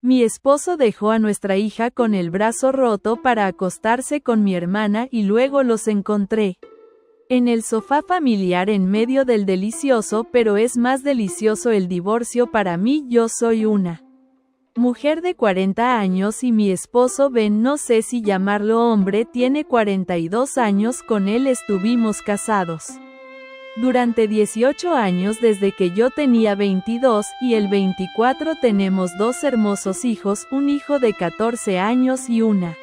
Mi esposo dejó a nuestra hija con el brazo roto para acostarse con mi hermana y luego los encontré en el sofá familiar en medio del delicioso, pero es más delicioso el divorcio para mí. Yo soy una mujer de 40 años y mi esposo Ben, no sé si llamarlo hombre, tiene 42 años. Con él estuvimos casados durante 18 años desde que yo tenía 22, y el 24 tenemos 2 hermosos hijos, un hijo de 14 años y una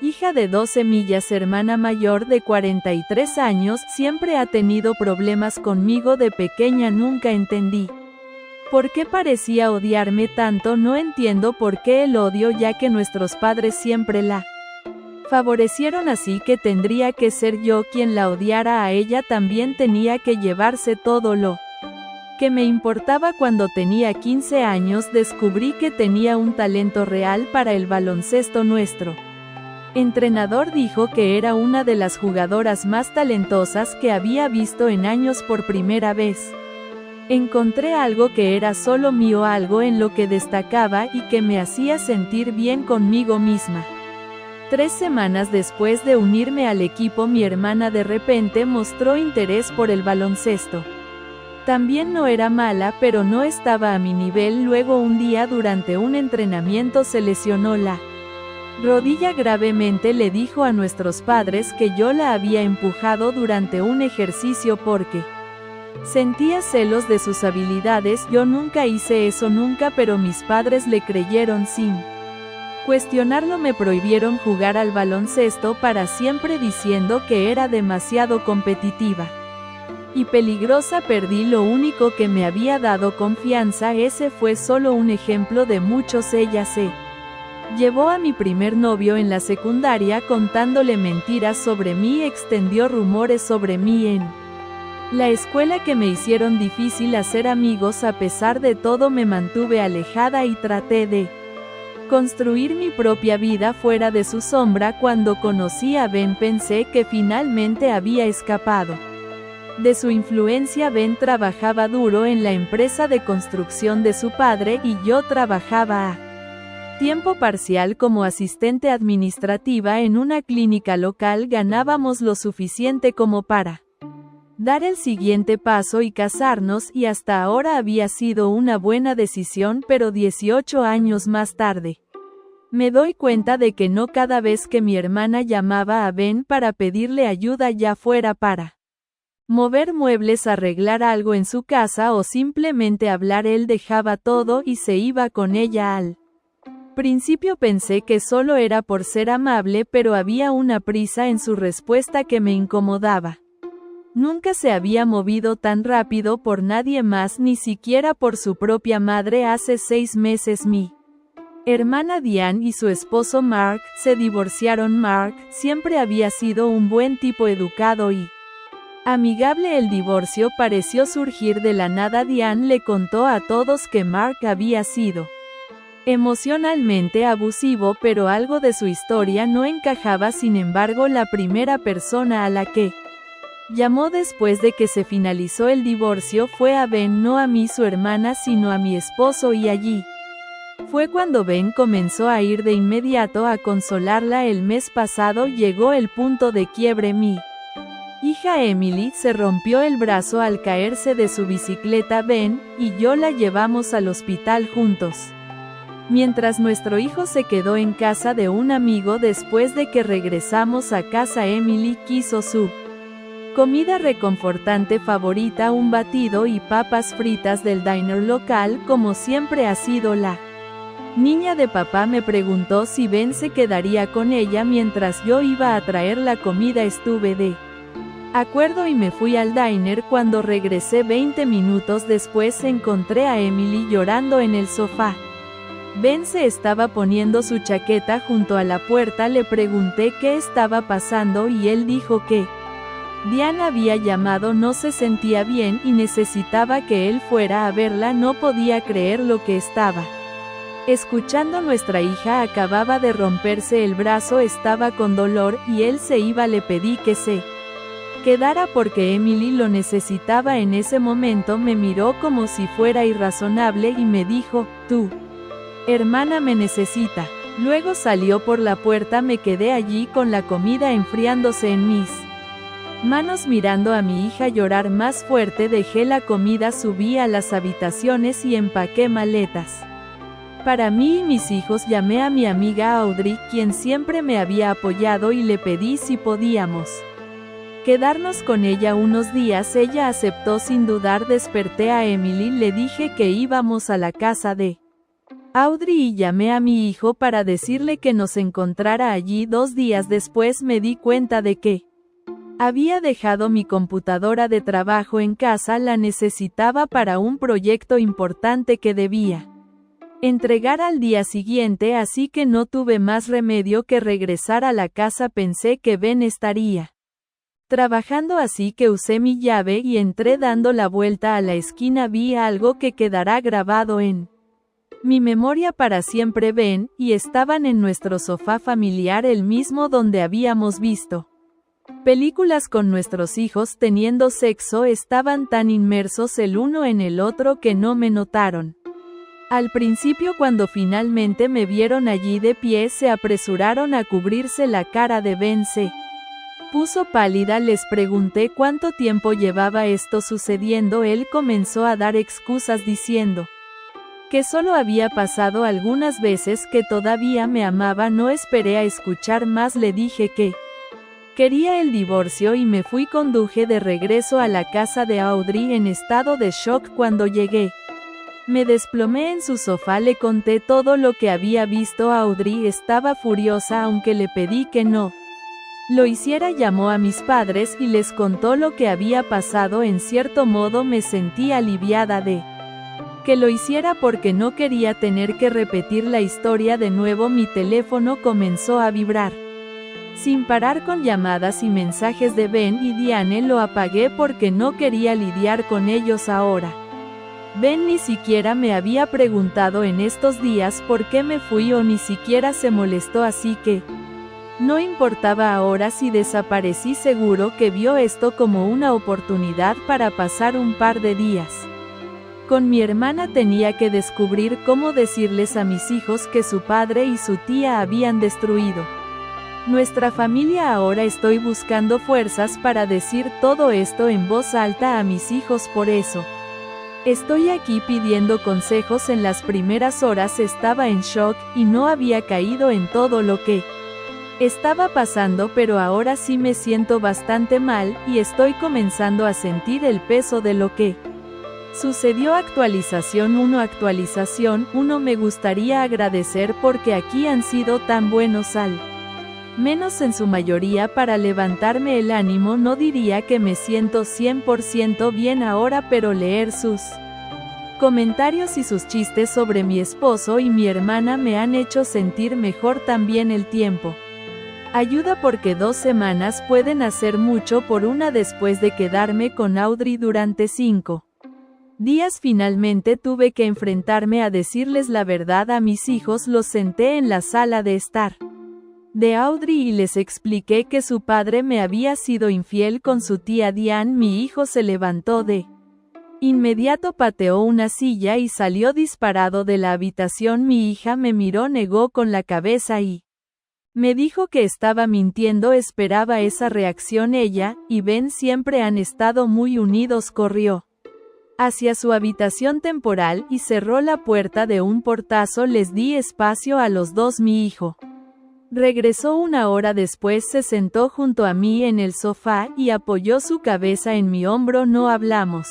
hija de 12. Mi hermana mayor de 43 años siempre ha tenido problemas conmigo de pequeña. Nunca entendí por qué parecía odiarme tanto. No entiendo por qué el odio, ya que nuestros padres siempre la favorecieron, así que tendría que ser yo quien la odiara a ella. También tenía que llevarse todo lo que me importaba. Cuando tenía 15 años descubrí que tenía un talento real para el baloncesto. Nuestro entrenador dijo que era una de las jugadoras más talentosas que había visto en años. Por primera vez encontré algo que era solo mío, algo en lo que destacaba y que me hacía sentir bien conmigo misma. 3 semanas después de unirme al equipo, mi hermana de repente mostró interés por el baloncesto. También no era mala, pero no estaba a mi nivel. Luego un día durante un entrenamiento se lesionó la rodilla gravemente. Le dijo a nuestros padres que yo la había empujado durante un ejercicio porque sentía celos de sus habilidades. Yo nunca hice eso, nunca, pero mis padres le creyeron sin cuestionarlo. Me prohibieron jugar al baloncesto para siempre, diciendo que era demasiado competitiva y peligrosa. Perdí lo único que me había dado confianza. Ese fue solo un ejemplo de muchos. Ella se llevó a mi primer novio en la secundaria contándole mentiras sobre mí. Extendió rumores sobre mí en la escuela que me hicieron difícil hacer amigos. A pesar de todo me mantuve alejada y traté de construir mi propia vida fuera de su sombra. Cuando conocí a Ben pensé que finalmente había escapado de su influencia. Ben trabajaba duro en la empresa de construcción de su padre y yo trabajaba a tiempo parcial como asistente administrativa en una clínica local. Ganábamos lo suficiente como para dar el siguiente paso y casarnos, y hasta ahora había sido una buena decisión. Pero 18 años más tarde me doy cuenta de que no. Cada vez que mi hermana llamaba a Ben para pedirle ayuda, ya fuera para mover muebles, arreglar algo en su casa o simplemente hablar, él dejaba todo y se iba con ella. Al principio pensé que solo era por ser amable, pero había una prisa en su respuesta que me incomodaba. Nunca se había movido tan rápido por nadie más, ni siquiera por su propia madre. Hace 6 meses mi hermana Diane y su esposo Mark se divorciaron. Mark siempre había sido un buen tipo, educado y amigable. El divorcio pareció surgir de la nada. Diane le contó a todos que Mark había sido emocionalmente abusivo, pero algo de su historia no encajaba. Sin embargo, la primera persona a la que llamó después de que se finalizó el divorcio fue a Ben, no a mí, su hermana, sino a mi esposo, y allí fue cuando Ben comenzó a ir de inmediato a consolarla. El mes pasado llegó el punto de quiebre. Mi hija Emily se rompió el brazo al caerse de su bicicleta. Ben y yo la llevamos al hospital juntos, mientras nuestro hijo se quedó en casa de un amigo. Después de que regresamos a casa, Emily quiso su comida reconfortante favorita, un batido y papas fritas del diner local. Como siempre ha sido la niña de papá, me preguntó si Ben se quedaría con ella mientras yo iba a traer la comida. Estuve de acuerdo y me fui al diner. Cuando regresé 20 minutos después, encontré a Emily llorando en el sofá. Ben se estaba poniendo su chaqueta junto a la puerta. Le pregunté qué estaba pasando y él dijo que Diane había llamado, no se sentía bien y necesitaba que él fuera a verla. No podía creer lo que estaba escuchando. Nuestra hija acababa de romperse el brazo, estaba con dolor y él se iba. Le pedí que se quedara porque Emily lo necesitaba en ese momento. Me miró como si fuera irrazonable y me dijo: tú Hermana me necesita. Luego salió por la puerta, me quedé allí con la comida enfriándose en mis manos mirando a mi hija llorar más fuerte. Dejé la comida, subí a las habitaciones y empaqué maletas. Para mí y mis hijos llamé a mi amiga Audrey, quien siempre me había apoyado, y le pedí si podíamos quedarnos con ella unos días. Ella aceptó sin dudar. Desperté a Emily, le dije que íbamos a la casa de Audrey y llamé a mi hijo para decirle que nos encontrara allí. 2 días después me di cuenta de que había dejado mi computadora de trabajo en casa. La necesitaba para un proyecto importante que debía entregar al día siguiente, así que no tuve más remedio que regresar a la casa. Pensé que Ben estaría trabajando, así que usé mi llave y entré. Dando la vuelta a la esquina vi algo que quedará grabado en mi memoria para siempre. Ben y estaban en nuestro sofá familiar, el mismo donde habíamos visto películas con nuestros hijos teniendo sexo. Estaban tan inmersos el uno en el otro que no me notaron. Al principio, cuando finalmente me vieron allí de pie, se apresuraron a cubrirse la cara de Ben. Se puso pálida. Les pregunté cuánto tiempo llevaba esto sucediendo. Él comenzó a dar excusas diciendo que solo había pasado algunas veces, que todavía me amaba. No esperé a escuchar más. Le dije que quería el divorcio y me fui. Conduje de regreso a la casa de Audrey en estado de shock. Cuando llegué, me desplomé en su sofá. Le conté todo lo que había visto. Audrey estaba furiosa, aunque le pedí que no lo hiciera. Llamó a mis padres y les contó lo que había pasado. En cierto modo me sentí aliviada de que lo hiciera porque no quería tener que repetir la historia de nuevo. Mi teléfono comenzó a vibrar sin parar con llamadas y mensajes de Ben y Diane. Lo apagué porque no quería lidiar con ellos ahora. Ben ni siquiera me había preguntado en estos días por qué me fui, o ni siquiera se molestó, así que no importaba ahora si desaparecí. Seguro que vio esto como una oportunidad para pasar un par de días con mi hermana. Tenía que descubrir cómo decirles a mis hijos que su padre y su tía habían destruido nuestra familia. Ahora estoy buscando fuerzas para decir todo esto en voz alta a mis hijos. Por eso estoy aquí pidiendo consejos. En las primeras horas estaba en shock y no había caído en todo lo que estaba pasando, pero ahora sí me siento bastante mal y estoy comenzando a sentir el peso de lo que sucedió. Actualización 1. Actualización 1. Me gustaría agradecer porque aquí han sido tan buenos, al menos en su mayoría, para levantarme el ánimo. No diría que me siento 100% bien ahora, pero leer sus comentarios y sus chistes sobre mi esposo y mi hermana me han hecho sentir mejor. También el tiempo ayuda porque 2 semanas pueden hacer mucho por una. Después de quedarme con Audrey durante 5 días, finalmente tuve que enfrentarme a decirles la verdad a mis hijos. Los senté en la sala de estar de Audrey y les expliqué que su padre me había sido infiel con su tía Diane. Mi hijo se levantó de inmediato, pateó una silla y salió disparado de la habitación. Mi hija me miró, negó con la cabeza y me dijo que estaba mintiendo. Esperaba esa reacción. Ella y Ben siempre han estado muy unidos. Corrió hacia su habitación temporal y cerró la puerta de un portazo. Les di espacio a los dos. Mi hijo regresó 1 hora después. Se sentó junto a mí en el sofá y apoyó su cabeza en mi hombro. No hablamos.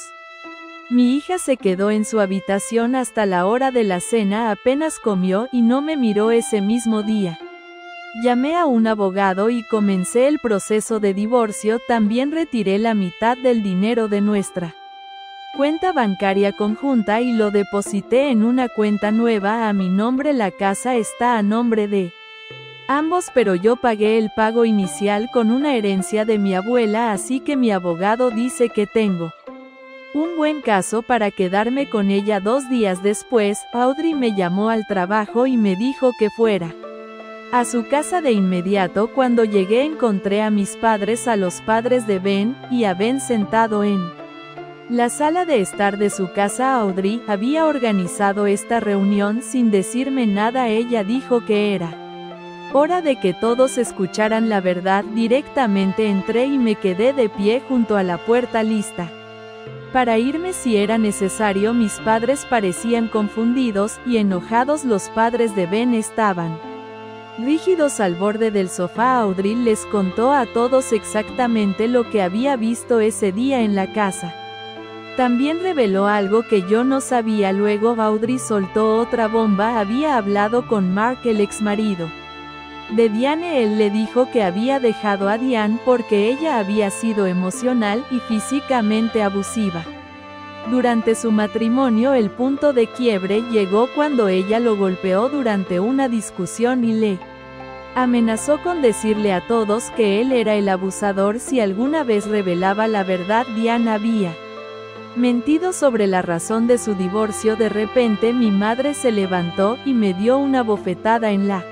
Mi hija se quedó en su habitación hasta la hora de la cena. Apenas comió y no me miró ese mismo día. Llamé a un abogado y comencé el proceso de divorcio. También retiré la mitad del dinero de nuestra cuenta bancaria conjunta y lo deposité en una cuenta nueva a mi nombre. La casa está a nombre de ambos, pero yo pagué el pago inicial con una herencia de mi abuela, así que mi abogado dice que tengo un buen caso para quedarme con ella. 2 días después, Audrey me llamó al trabajo y me dijo que fuera a su casa de inmediato. Cuando llegué encontré a mis padres, a los padres de Ben, y a Ben sentado en La sala de estar de su casa. Audrey había organizado esta reunión sin decirme nada. Ella dijo que era hora de que todos escucharan la verdad. Directamente entré y me quedé de pie junto a la puerta lista para irme si era necesario. Mis padres parecían confundidos y enojados. Los padres de Ben estaban rígidos al borde del sofá. Audrey les contó a todos exactamente lo que había visto ese día en la casa. También reveló algo que yo no sabía. Luego Audrey soltó otra bomba. Había hablado con Mark, el exmarido de Diane. Él le dijo que había dejado a Diane porque ella había sido emocional y físicamente abusiva durante su matrimonio. El punto de quiebre llegó cuando ella lo golpeó durante una discusión y le amenazó con decirle a todos que él era el abusador si alguna vez revelaba la verdad. Diane había mentido sobre la razón de su divorcio. De repente mi madre se levantó y me dio una bofetada en la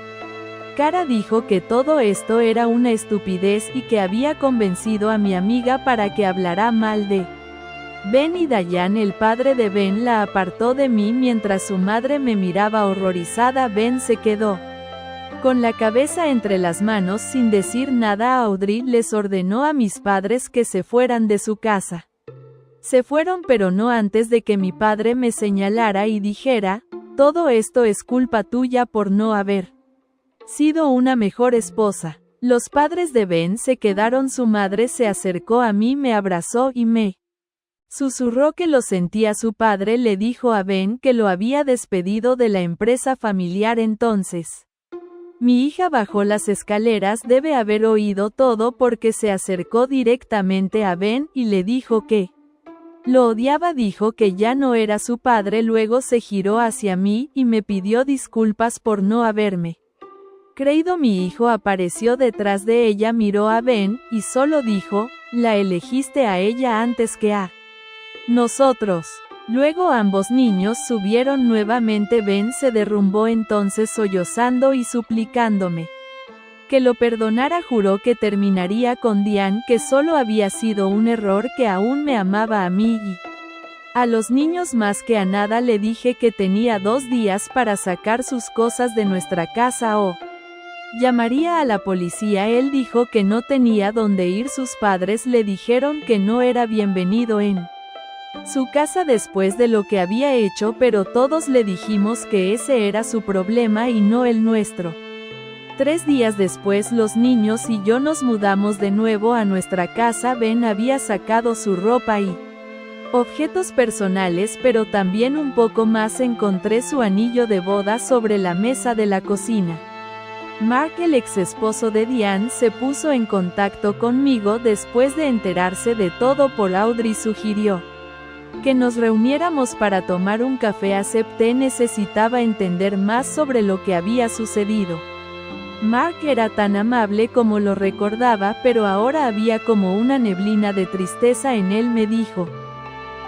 cara. Dijo que todo esto era una estupidez y que había convencido a mi amiga para que hablara mal de Ben y Diane. El padre de Ben la apartó de mí mientras su madre me miraba horrorizada. Ben se quedó con la cabeza entre las manos sin decir nada. Audrey les ordenó a mis padres que se fueran de su casa. Se fueron, pero no antes de que mi padre me señalara y dijera: todo esto es culpa tuya por no haber sido una mejor esposa. Los padres de Ben se quedaron. Su madre se acercó a mí, me abrazó y me susurró que lo sentía. Su padre le dijo a Ben que lo había despedido de la empresa familiar. Entonces mi hija bajó las escaleras. Debe haber oído todo porque se acercó directamente a Ben y le dijo que lo odiaba. Dijo que ya no era su padre. Luego se giró hacia mí y me pidió disculpas por no haberme creído. Mi hijo apareció detrás de ella, miró a Ben y solo dijo: la elegiste a ella antes que a nosotros. Luego ambos niños subieron nuevamente. Ben se derrumbó entonces sollozando y suplicándome que lo perdonara. Juró que terminaría con Diane, que solo había sido un error, que aún me amaba a mí y a los niños más que a nada. Le dije que tenía 2 días para sacar sus cosas de nuestra casa o llamaría a la policía. Él dijo que no tenía dónde ir. Sus padres le dijeron que no era bienvenido en su casa después de lo que había hecho, pero todos le dijimos que ese era su problema y no el nuestro. 3 días después los niños y yo nos mudamos de nuevo a nuestra casa. Ben había sacado su ropa y objetos personales, pero también un poco más. Encontré su anillo de boda sobre la mesa de la cocina. Mark, el ex esposo de Diane, se puso en contacto conmigo después de enterarse de todo por Audrey. Sugirió que nos reuniéramos para tomar un café. Acepté. Necesitaba entender más sobre lo que había sucedido. Mark era tan amable como lo recordaba, pero ahora había como una neblina de tristeza en él. Me dijo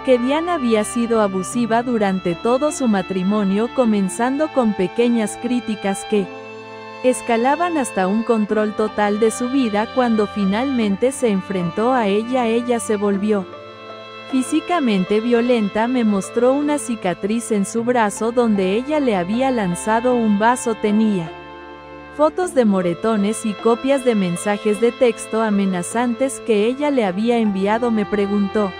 que Diane había sido abusiva durante todo su matrimonio, comenzando con pequeñas críticas que escalaban hasta un control total de su vida. Cuando finalmente se enfrentó a ella, ella se volvió físicamente violenta. Me mostró una cicatriz en su brazo donde ella le había lanzado un vaso. Tenía fotos de moretones y copias de mensajes de texto amenazantes que ella le había enviado. Me preguntó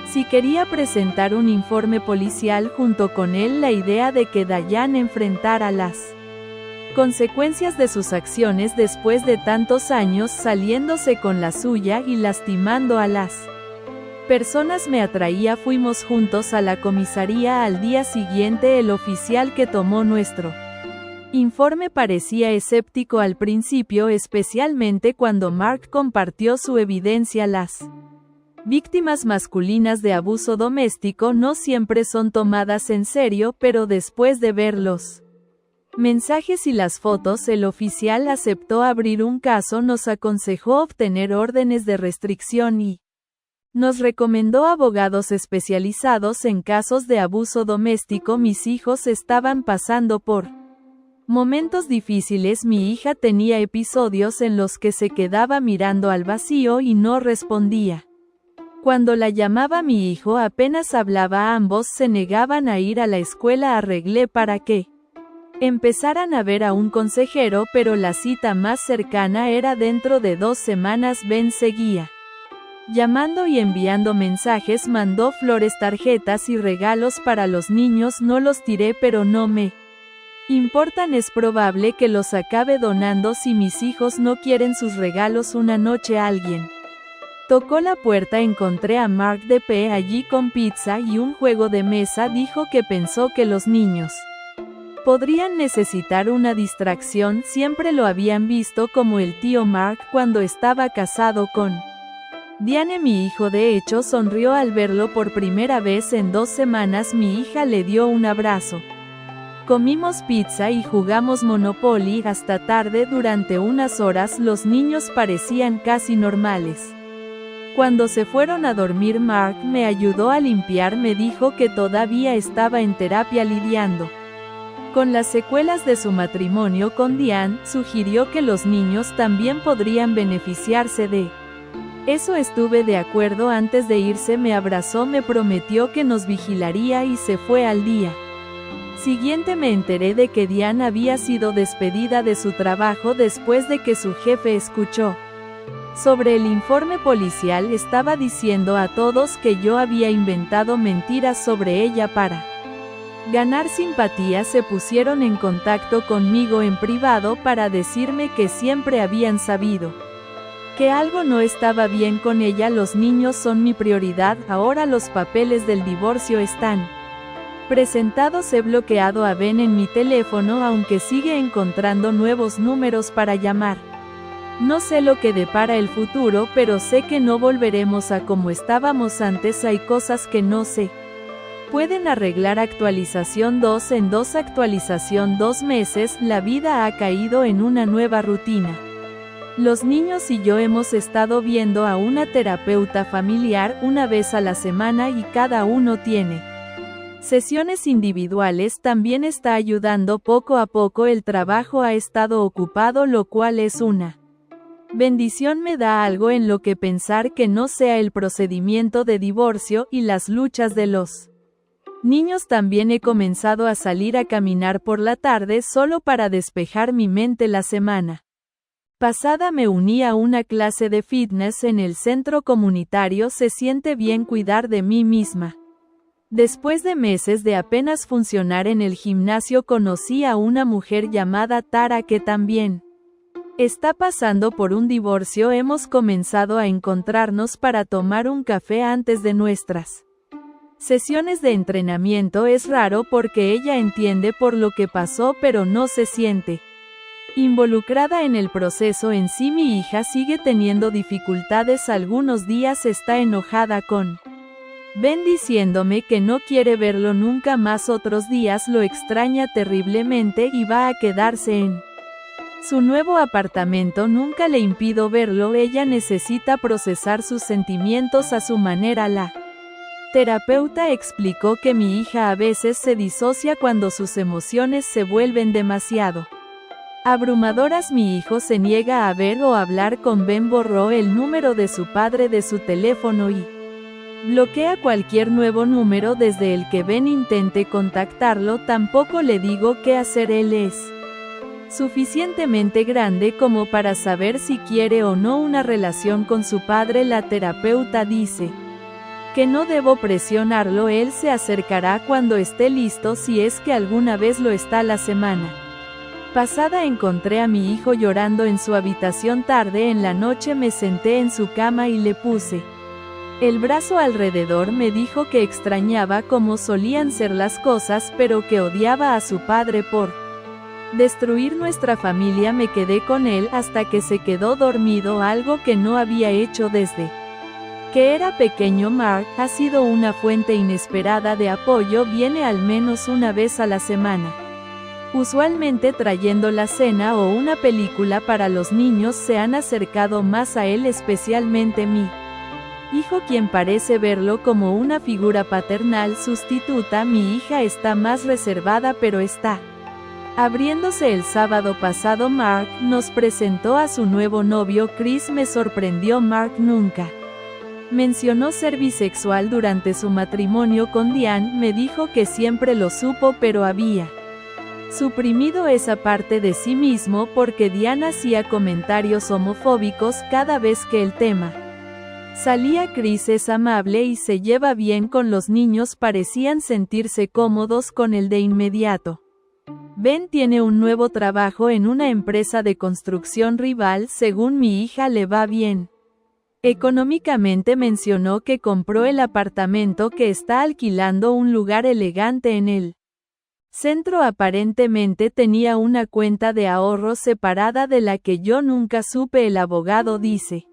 si quería presentar un informe policial junto con él. La idea de que Diane enfrentara las consecuencias de sus acciones después de tantos años saliéndose con la suya y lastimando a las personas me atraía. Fuimos juntos a la comisaría al día siguiente. El oficial que tomó nuestro informe parecía escéptico al principio, especialmente cuando Mark compartió su evidencia. Las víctimas masculinas de abuso doméstico no siempre son tomadas en serio, pero después de ver los mensajes y las fotos, el oficial aceptó abrir un caso. Nos aconsejó obtener órdenes de restricción y nos recomendó abogados especializados en casos de abuso doméstico. Mis hijos estaban pasando por momentos difíciles. Mi hija tenía episodios en los que se quedaba mirando al vacío y no respondía Cuando la llamaba mi hijo apenas hablaba, ambos se negaban a ir a la escuela. Arreglé para que empezaran a ver a un consejero, pero la cita más cercana era dentro de 2 semanas. Ben seguía llamando y enviando mensajes, mandó flores, tarjetas y regalos para los niños. No los tiré, pero no me importan, es probable que los acabe donando si mis hijos no quieren sus regalos. Una noche alguien tocó la puerta, encontré a Mark de pie allí con pizza y un juego de mesa. Dijo que pensó que los niños podrían necesitar una distracción. Siempre lo habían visto como el tío Mark cuando estaba casado con Diane. Mi hijo de hecho sonrió al verlo por primera vez en 2 semanas. Mi hija le dio un abrazo. Comimos pizza y jugamos Monopoly hasta tarde. Durante unas horas los niños parecían casi normales. Cuando se fueron a dormir, Mark me ayudó a limpiar. Me dijo que todavía estaba en terapia lidiando con las secuelas de su matrimonio con Diane. Sugirió que los niños también podrían beneficiarse de eso. Estuve de acuerdo. Antes de irse me abrazó, me prometió que nos vigilaría y se fue. Al día siguiente me enteré de que Diane había sido despedida de su trabajo después de que su jefe escuchó sobre el informe policial. Estaba diciendo a todos que yo había inventado mentiras sobre ella para ganar simpatía. Se pusieron en contacto conmigo en privado para decirme que siempre habían sabido que algo no estaba bien con ella. Los niños son mi prioridad. Ahora los papeles del divorcio están presentados. He bloqueado a Ben en mi teléfono, aunque sigue encontrando nuevos números para llamar. No sé lo que depara el futuro, pero sé que no volveremos a como estábamos antes. Hay cosas que no se pueden arreglar. Actualización 2 en 2. Actualización 2 meses. La vida ha caído en una nueva rutina. Los niños y yo hemos estado viendo a una terapeuta familiar una vez a la semana y cada uno tiene sesiones individuales. También está ayudando poco a poco. El trabajo ha estado ocupado, lo cual es una bendición. Me da algo en lo que pensar que no sea el procedimiento de divorcio y las luchas de los niños. También he comenzado a salir a caminar por la tarde solo para despejar mi mente. La semana pasada me uní a una clase de fitness en el centro comunitario. Se siente bien cuidar de mí misma. Después de meses de apenas funcionar en el gimnasio, conocí a una mujer llamada Tara que también está pasando por un divorcio. Hemos comenzado a encontrarnos para tomar un café antes de nuestras sesiones de entrenamiento. Es raro porque ella entiende por lo que pasó, pero no se siente involucrada en el proceso en sí. Mi hija sigue teniendo dificultades. Algunos días está enojada con Ben diciéndome que no quiere verlo nunca más. Otros días lo extraña terriblemente y va a quedarse en su nuevo apartamento. Nunca le impido verlo. Ella necesita procesar sus sentimientos a su manera. La terapeuta explicó que mi hija a veces se disocia cuando sus emociones se vuelven demasiado abrumadoras. Mi hijo se niega a ver o hablar con Ben. Borró el número de su padre de su teléfono y bloquea cualquier nuevo número desde el que Ben intente contactarlo. Tampoco le digo qué hacer. Él es suficientemente grande como para saber si quiere o no una relación con su padre. La terapeuta dice que no debo presionarlo. Él se acercará cuando esté listo, si es que alguna vez lo está. La semana pasada encontré a mi hijo llorando en su habitación. Tarde en la noche me senté en su cama y le puse el brazo alrededor. Me dijo que extrañaba cómo solían ser las cosas, pero que odiaba a su padre por destruir nuestra familia. Me quedé con él hasta que se quedó dormido, algo que no había hecho desde que era pequeño. Mark ha sido una fuente inesperada de apoyo. Viene al menos una vez a la semana, usualmente trayendo la cena o una película para los niños. Se han acercado más a él, especialmente mi hijo, quien parece verlo como una figura paternal sustituta. Mi hija está más reservada, pero está abriéndose. El sábado pasado Mark nos presentó a su nuevo novio Chris. Me sorprendió. Mark nunca Mencionó ser bisexual durante su matrimonio con Diane, me dijo que siempre lo supo pero había suprimido esa parte de sí mismo porque Diane hacía comentarios homofóbicos cada vez que el tema salía. Chris es amable y se lleva bien con los niños, parecían sentirse cómodos con él de inmediato. Ben tiene un nuevo trabajo en una empresa de construcción rival, según mi hija le va bien. Económicamente mencionó que compró el apartamento que está alquilando, un lugar elegante en el centro. Aparentemente tenía una cuenta de ahorros separada de la que yo nunca supe. El abogado dice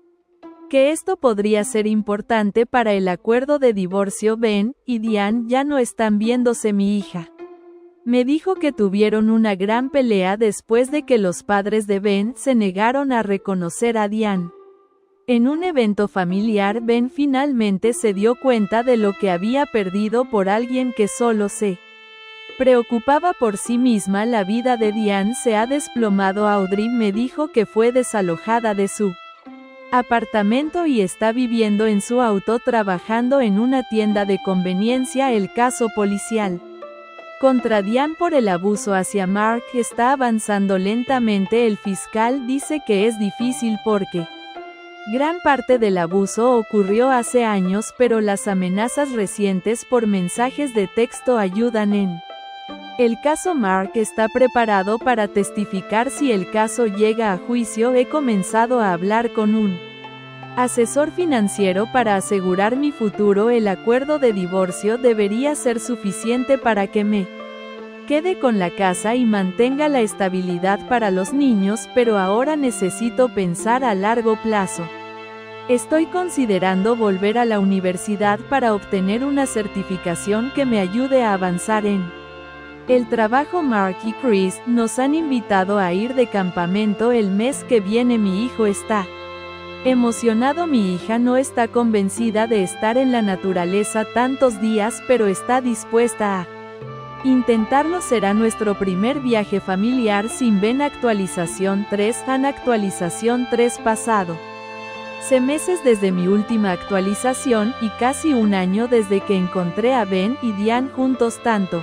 que esto podría ser importante para el acuerdo de divorcio. Ben y Diane ya no están viéndose. Mi hija me dijo que tuvieron una gran pelea después de que los padres de Ben se negaron a reconocer a Diane. En un evento familiar, Ben finalmente se dio cuenta de lo que había perdido por alguien que solo se preocupaba por sí misma. La vida de Diane se ha desplomado. Audrey me dijo que fue desalojada de su apartamento y está viviendo en su auto trabajando en una tienda de conveniencia. El caso policial contra Diane por el abuso hacia Mark está avanzando lentamente. El fiscal dice que es difícil porque gran parte del abuso ocurrió hace años, pero las amenazas recientes por mensajes de texto ayudan en el caso. Mark está preparado para testificar si el caso llega a juicio. He comenzado a hablar con un asesor financiero para asegurar mi futuro. El acuerdo de divorcio debería ser suficiente para que me quede con la casa y mantenga la estabilidad para los niños, pero ahora necesito pensar a largo plazo. Estoy considerando volver a la universidad para obtener una certificación que me ayude a avanzar en el trabajo. Mark y Chris nos han invitado a ir de campamento el mes que viene. Mi hijo está emocionado. Mi hija no está convencida de estar en la naturaleza tantos días, pero está dispuesta a intentarlo. Será nuestro primer viaje familiar sin Ben. Actualización 3. Han actualización 3 pasado meses desde mi última actualización y casi un año desde que encontré a Ben y Diane juntos. Tanto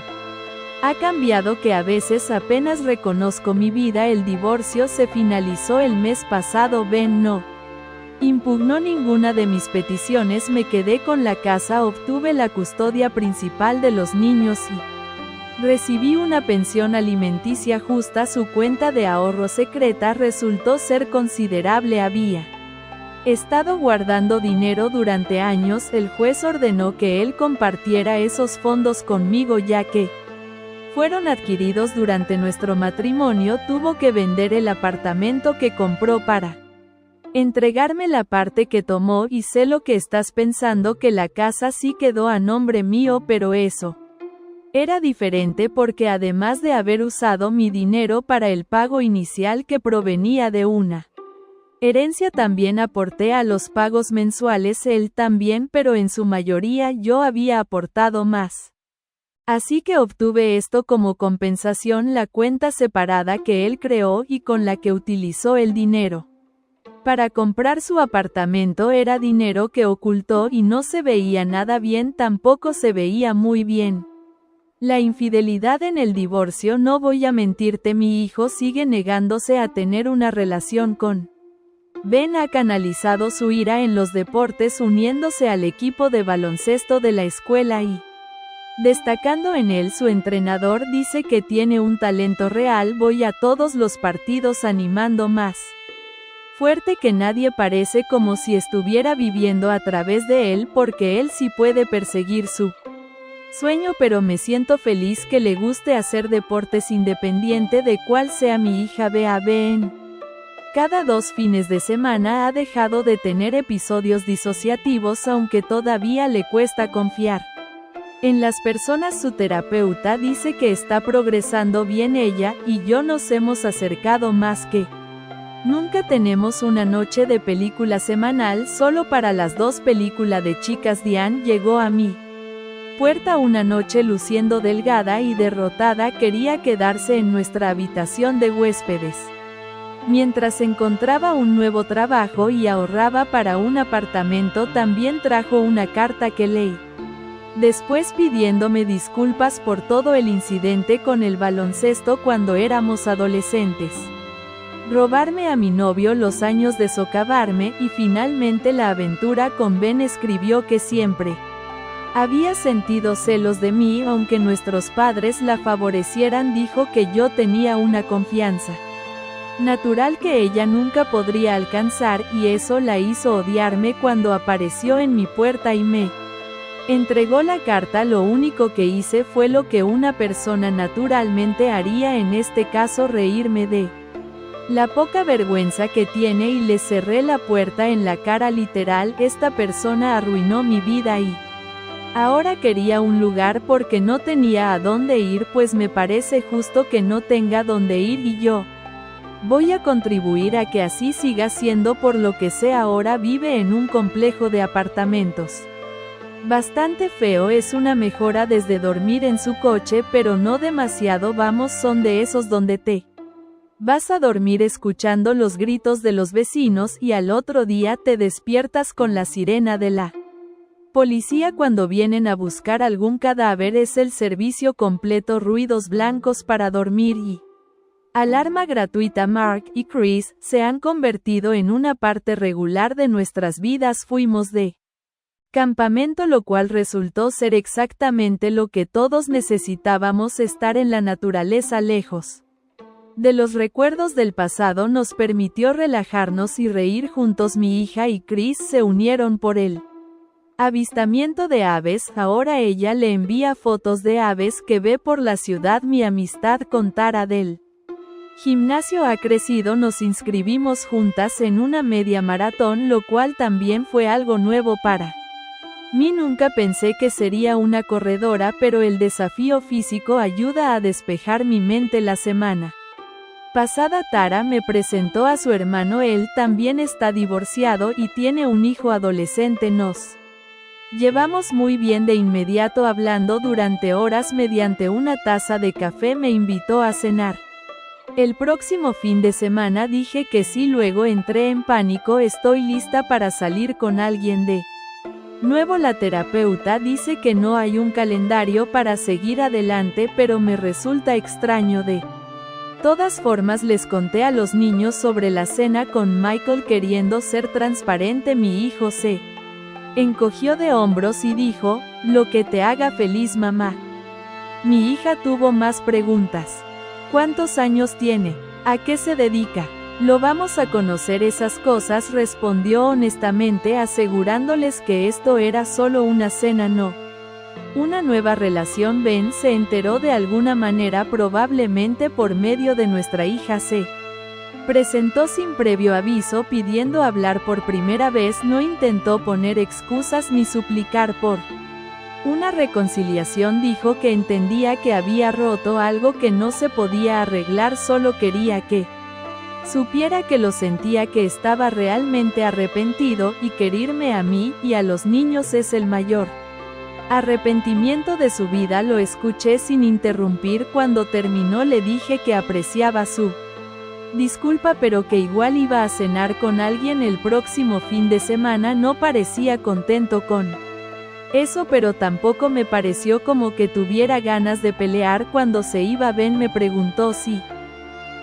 ha cambiado que a veces apenas reconozco mi vida. El divorcio se finalizó el mes pasado. Ben no impugnó ninguna de mis peticiones. Me quedé con la casa, obtuve la custodia principal de los niños y recibí una pensión alimenticia justa. Su cuenta de ahorro secreta resultó ser considerable. Había estado guardando dinero durante años. El juez ordenó que él compartiera esos fondos conmigo ya que fueron adquiridos durante nuestro matrimonio. Tuvo que vender el apartamento que compró para entregarme la parte que tomó. Y sé lo que estás pensando, que la casa sí quedó a nombre mío, pero eso era diferente porque además de haber usado mi dinero para el pago inicial que provenía de una herencia, también aporté a los pagos mensuales. Él también, pero en su mayoría yo había aportado más. Así que obtuve esto como compensación, la cuenta separada que él creó y con la que utilizó el dinero para comprar su apartamento. Era dinero que ocultó y no se veía nada bien, tampoco se veía muy bien la infidelidad en el divorcio. No voy a mentirte, mi hijo sigue negándose a tener una relación con Ben. Ha canalizado su ira en los deportes, uniéndose al equipo de baloncesto de la escuela y destacando en él. Su entrenador dice que tiene un talento real. Voy a todos los partidos animando más fuerte que nadie. Parece como si estuviera viviendo a través de él, porque él sí puede perseguir su sueño, pero me siento feliz que le guste hacer deportes independiente de cuál sea. Mi hija ve a Ben cada 2 fines de semana. Ha dejado de tener episodios disociativos, aunque todavía le cuesta confiar en las personas. Su terapeuta dice que está progresando bien. Ella y yo nos hemos acercado más que nunca. Tenemos una noche de película semanal solo para las 2. Película de chicas. Diane llegó a mi puerta una noche luciendo delgada y derrotada. Quería quedarse en nuestra habitación de huéspedes. Mientras encontraba un nuevo trabajo y ahorraba para un apartamento, también trajo una carta que leí. Después pidiéndome disculpas por todo el incidente con el baloncesto cuando éramos adolescentes. Robarme a mi novio, los años de socavarme y finalmente la aventura con Ben. Escribió que siempre había sentido celos de mí aunque nuestros padres la favorecieran. Dijo que yo tenía una confianza natural que ella nunca podría alcanzar y eso la hizo odiarme cuando apareció en mi puerta y me entregó la carta. Lo único que hice fue lo que una persona naturalmente haría en este caso, reírme de la poca vergüenza que tiene y le cerré la puerta en la cara literal. Esta persona arruinó mi vida y ahora quería un lugar porque no tenía a dónde ir, pues me parece justo que no tenga dónde ir y yo voy a contribuir a que así siga siendo. Por lo que sé, ahora vive en un complejo de apartamentos bastante feo. Es una mejora desde dormir en su coche, pero no demasiado. Vamos, son de esos donde te vas a dormir escuchando los gritos de los vecinos y al otro día te despiertas con la sirena de la policía cuando vienen a buscar algún cadáver. Es el servicio completo, ruidos blancos para dormir y alarma gratuita. Mark y Chris se han convertido en una parte regular de nuestras vidas. Fuimos de campamento, lo cual resultó ser exactamente lo que todos necesitábamos, estar en la naturaleza lejos de los recuerdos del pasado. Nos permitió relajarnos y reír juntos. Mi hija y Chris se unieron por el avistamiento de aves. Ahora ella le envía fotos de aves que ve por la ciudad. Mi amistad con Tara del gimnasio ha crecido. Nos inscribimos juntas en una media maratón, lo cual también fue algo nuevo para mí. Nunca pensé que sería una corredora, pero el desafío físico ayuda a despejar mi mente. La semana pasada Tara me presentó a su hermano. Él también está divorciado y tiene un hijo adolescente. Nos llevamos muy bien de inmediato, hablando durante horas mediante una taza de café. Me invitó a cenar el próximo fin de semana. Dije que sí, luego entré en pánico. Estoy lista para salir con alguien de nuevo. La terapeuta dice que no hay un calendario para seguir adelante, pero me resulta extraño. De todas formas, les conté a los niños sobre la cena con Michael. Queriendo ser transparente, mi hijo se encogió de hombros y dijo: lo que te haga feliz, mamá. Mi hija tuvo más preguntas. ¿Cuántos años tiene? ¿A qué se dedica? Lo vamos a conocer esas cosas, respondió honestamente, asegurándoles que esto era solo una cena, no una nueva relación. Ben se enteró de alguna manera, probablemente por medio de nuestra hija. Se presentó sin previo aviso pidiendo hablar por primera vez. No intentó poner excusas ni suplicar por una reconciliación. Dijo que entendía que había roto algo que no se podía arreglar, solo quería que supiera que lo sentía, que estaba realmente arrepentido y querirme a mí y a los niños es el mayor arrepentimiento de su vida. Lo escuché sin interrumpir. Cuando terminó le dije que apreciaba su disculpa, pero que igual iba a cenar con alguien el próximo fin de semana. No parecía contento con eso, pero tampoco me pareció como que tuviera ganas de pelear. Cuando se iba, Ben me preguntó si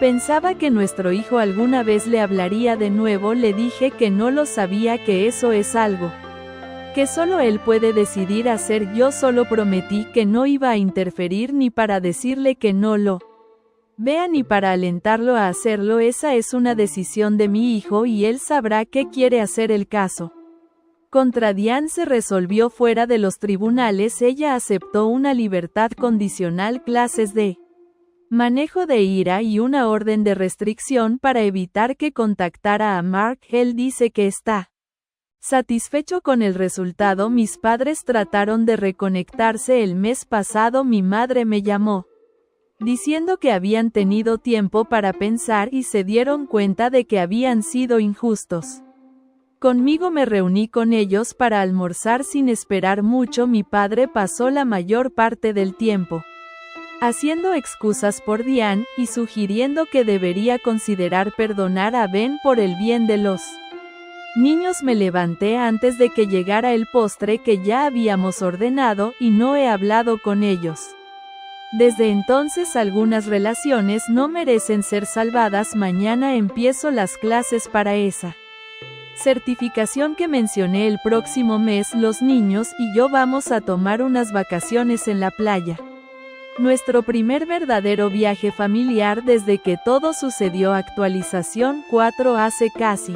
pensaba que nuestro hijo alguna vez le hablaría de nuevo. Le dije que no lo sabía, que eso es algo que solo él puede decidir hacer. Yo solo prometí que no iba a interferir, ni para decirle que no lo vea ni para alentarlo a hacerlo. Esa es una decisión de mi hijo y él sabrá qué quiere hacer. El caso contra Diane se resolvió fuera de los tribunales. Ella aceptó una libertad condicional, clases de manejo de ira y una orden de restricción para evitar que contactara a Mark. Él dice que está satisfecho con el resultado. Mis padres trataron de reconectarse el mes pasado. Mi madre me llamó diciendo que habían tenido tiempo para pensar y se dieron cuenta de que habían sido injustos conmigo. Me reuní con ellos para almorzar sin esperar mucho. Mi padre pasó la mayor parte del tiempo haciendo excusas por Diane, y sugiriendo que debería considerar perdonar a Ben por el bien de los niños. Me levanté antes de que llegara el postre que ya habíamos ordenado, y no he hablado con ellos. Desde entonces algunas relaciones no merecen ser salvadas. Mañana empiezo las clases para esa certificación que mencioné el próximo mes. Los niños y yo vamos a tomar unas vacaciones en la playa. Nuestro primer verdadero viaje familiar desde que todo sucedió. Actualización 4 hace casi.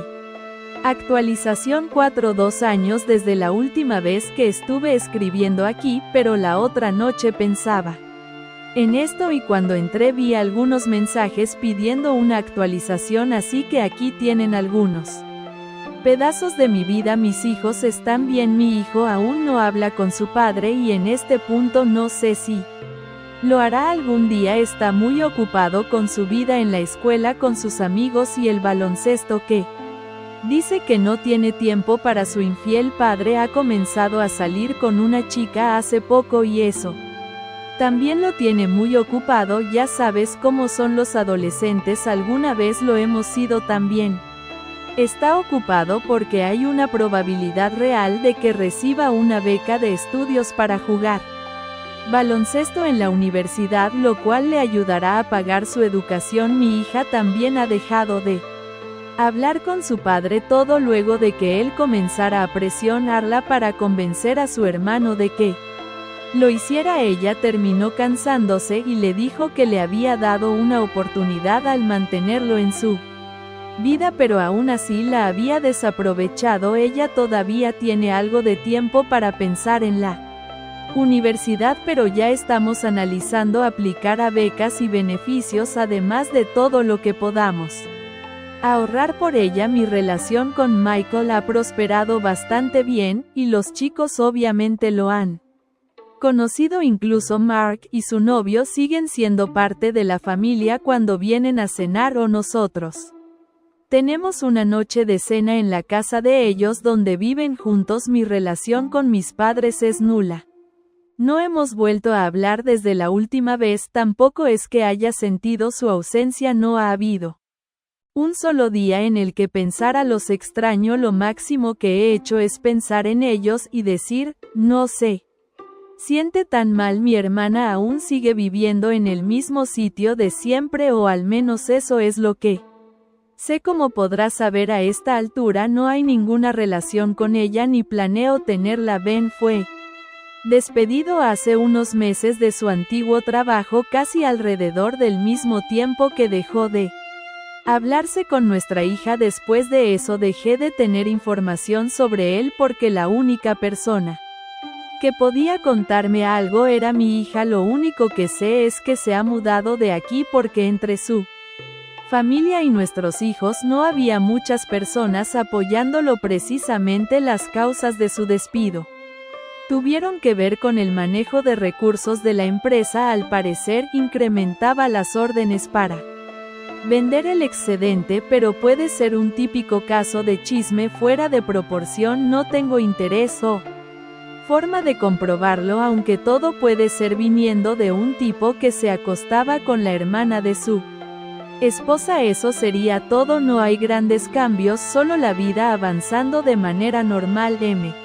Actualización 4 2 años desde la última vez que estuve escribiendo aquí, pero la otra noche pensaba en esto y cuando entré vi algunos mensajes pidiendo una actualización, así que aquí tienen algunos pedazos de mi vida. Mis hijos están bien. Mi hijo aún no habla con su padre y en este punto no sé si lo hará algún día. Está muy ocupado con su vida en la escuela, con sus amigos y el baloncesto que dice que no tiene tiempo para su infiel padre. Ha comenzado a salir con una chica hace poco y eso también lo tiene muy ocupado. Ya sabes cómo son los adolescentes, alguna vez lo hemos sido también. Está ocupado porque hay una probabilidad real de que reciba una beca de estudios para jugar baloncesto en la universidad, lo cual le ayudará a pagar su educación. Mi hija también ha dejado de hablar con su padre, todo luego de que él comenzara a presionarla para convencer a su hermano de que lo hiciera. Ella terminó cansándose y le dijo que le había dado una oportunidad al mantenerlo en su vida, pero aún así la había desaprovechado. Ella todavía tiene algo de tiempo para pensar en la universidad, pero ya estamos analizando aplicar a becas y beneficios, además de todo lo que podamos ahorrar por ella. Mi relación con Michael ha prosperado bastante bien, y los chicos obviamente lo han conocido. Incluso Mark y su novio siguen siendo parte de la familia cuando vienen a cenar o nosotros tenemos una noche de cena en la casa de ellos donde viven juntos. Mi relación con mis padres es nula. No hemos vuelto a hablar desde la última vez. Tampoco es que haya sentido su ausencia. No ha habido un solo día en el que pensara los extraño. Lo máximo que he hecho es pensar en ellos y decir, no sé. Siente tan mal. Mi hermana aún sigue viviendo en el mismo sitio de siempre, o al menos eso es lo que sé. Como podrás saber a esta altura no hay ninguna relación con ella ni planeo tenerla. Ben fue despedido hace unos meses de su antiguo trabajo, casi alrededor del mismo tiempo que dejó de hablarse con nuestra hija. Después de eso dejé de tener información sobre él porque la única persona que podía contarme algo era mi hija. Lo único que sé es que se ha mudado de aquí porque entre su familia y nuestros hijos no había muchas personas apoyándolo. Precisamente las causas de su despido tuvieron que ver con el manejo de recursos de la empresa. Al parecer incrementaba las órdenes para vender el excedente, pero puede ser un típico caso de chisme fuera de proporción. No tengo interés o forma de comprobarlo, aunque todo puede ser viniendo de un tipo que se acostaba con la hermana de su esposa. Eso sería todo. No hay grandes cambios, solo la vida avanzando de manera normal. M.